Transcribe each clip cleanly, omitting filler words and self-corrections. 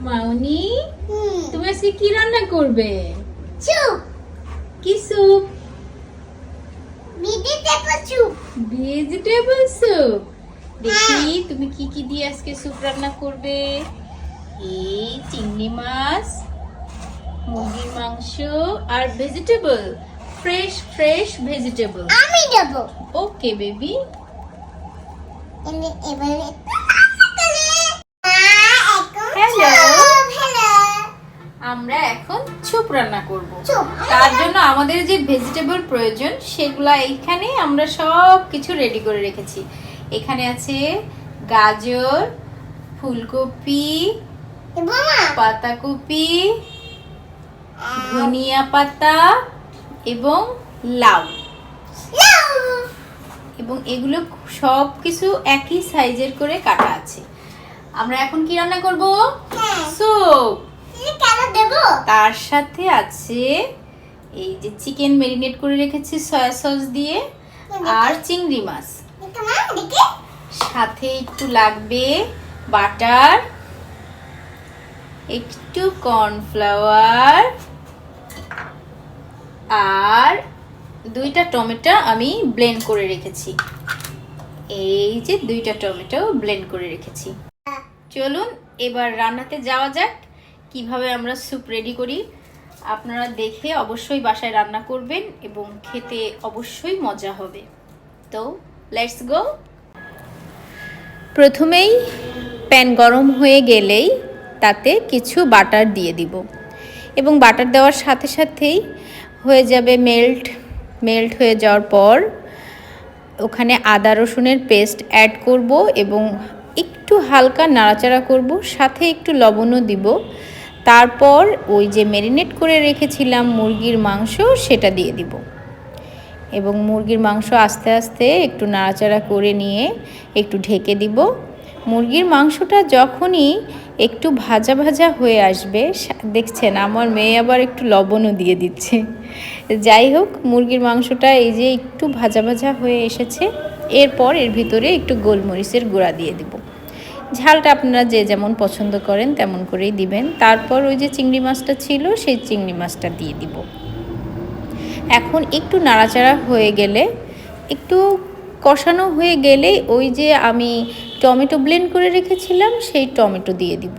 মাউনি তুমি আজকে কি রান্না করবে? স্যুপ। কি soup? Vegetable soup. Vegetable soup. দেখি তুমি কি কি দিয়ে আজকে স্যুপ রান্না করবে। এই চিংড়ি মাছ, মুরগির মাংস আর ভেজিটেবল, ফ্রেশ ফ্রেশ ভেজিটেবল আমি দেব। Okay baby. আমরা এখন স্যুপ রান্না করব। তার জন্য আমাদের যে ভেজিটেবল প্রয়োজন সেগুলা এইখানে আমরা সব কিছু রেডি করে রেখেছি। এখানে আছে গাজর, ফুলকপি, পাতাকপি, ধনিয়া পাতা এবং লাউ, এবং এগুলো সব কিছু একই সাইজের করে কাটা আছে। আমরা এখন কি রান্না করব? স্যুপ। তার সাথে আছে এই যে চিকেন ম্যারিনেট করে রেখেছি সয়া সস দিয়ে, আর চিংড়ি মাছ। সাথে একটু লাগবে বাটার, একটু কর্নফ্লাওয়ার, আর 2টা টমেটো আমি ব্লেন্ড করে রেখেছি। এই যে 2টা টমেটো ব্লেন্ড করে রেখেছি। চলুন এবার রান্নাতে যাওয়া যাক। কিভাবে আমরা স্যুপ রেডি করি আপনারা দেখে অবশ্যই বাসায় রান্না করবেন এবং খেতে অবশ্যই মজা হবে। তো লেটস গো। প্রথমেই প্যান গরম হয়ে গেলেই তাতে কিছু বাটার দিয়ে দিব, এবং বাটার দেওয়ার সাথে সাথেই হয়ে যাবে মেল্ট হয়ে যাওয়ার পর ওখানে আদা রসুনের পেস্ট অ্যাড করব এবং একটু হালকা নাড়াচাড়া করব, সাথে একটু লবণও দিব। তারপর ওই যে ম্যারিনেট করে রেখেছিলাম মুরগির মাংস সেটা দিয়ে দিব, এবং মুরগির মাংস আস্তে আস্তে একটু নাড়াচাড়া করে নিয়ে একটু ঢেকে দিব। মুরগির মাংসটা যখনই একটু ভাজা ভাজা হয়ে আসবে, দেখছেন আমার মেয়ে আবার একটু লবণও দিয়ে দিচ্ছে। যাই হোক, মুরগির মাংসটা এই যে একটু ভাজা ভাজা হয়ে এসেছে, এরপর এর ভিতরে একটু গোলমরিচের গুঁড়া দিয়ে দিব। ঝালটা আপনারা যে যেমন পছন্দ করেন তেমন করেই দিবেন। তারপর ওই যে চিংড়ি মাছটা ছিল সেই চিংড়ি মাছটা দিয়ে দিব। এখন একটু নাড়াচাড়া হয়ে গেলে, একটু কষানো হয়ে গেলে ওই যে আমি টমেটো ব্লেন্ড করে রেখেছিলাম সেই টমেটো দিয়ে দিব।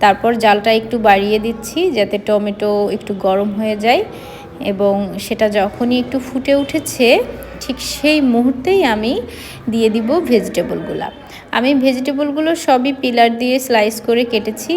তারপর জালটা একটু বাড়িয়ে দিচ্ছি যাতে টমেটো একটু গরম হয়ে যায়, এবং সেটা যখনই একটু ফুটে উঠেছে ঠিক সেই মুহূর্তেই আমি দিয়ে দিব ভেজিটেবলগুলো। আমি ভেজিটেবলগুলো সবই পিলার দিয়ে স্লাইস করে কেটেছি।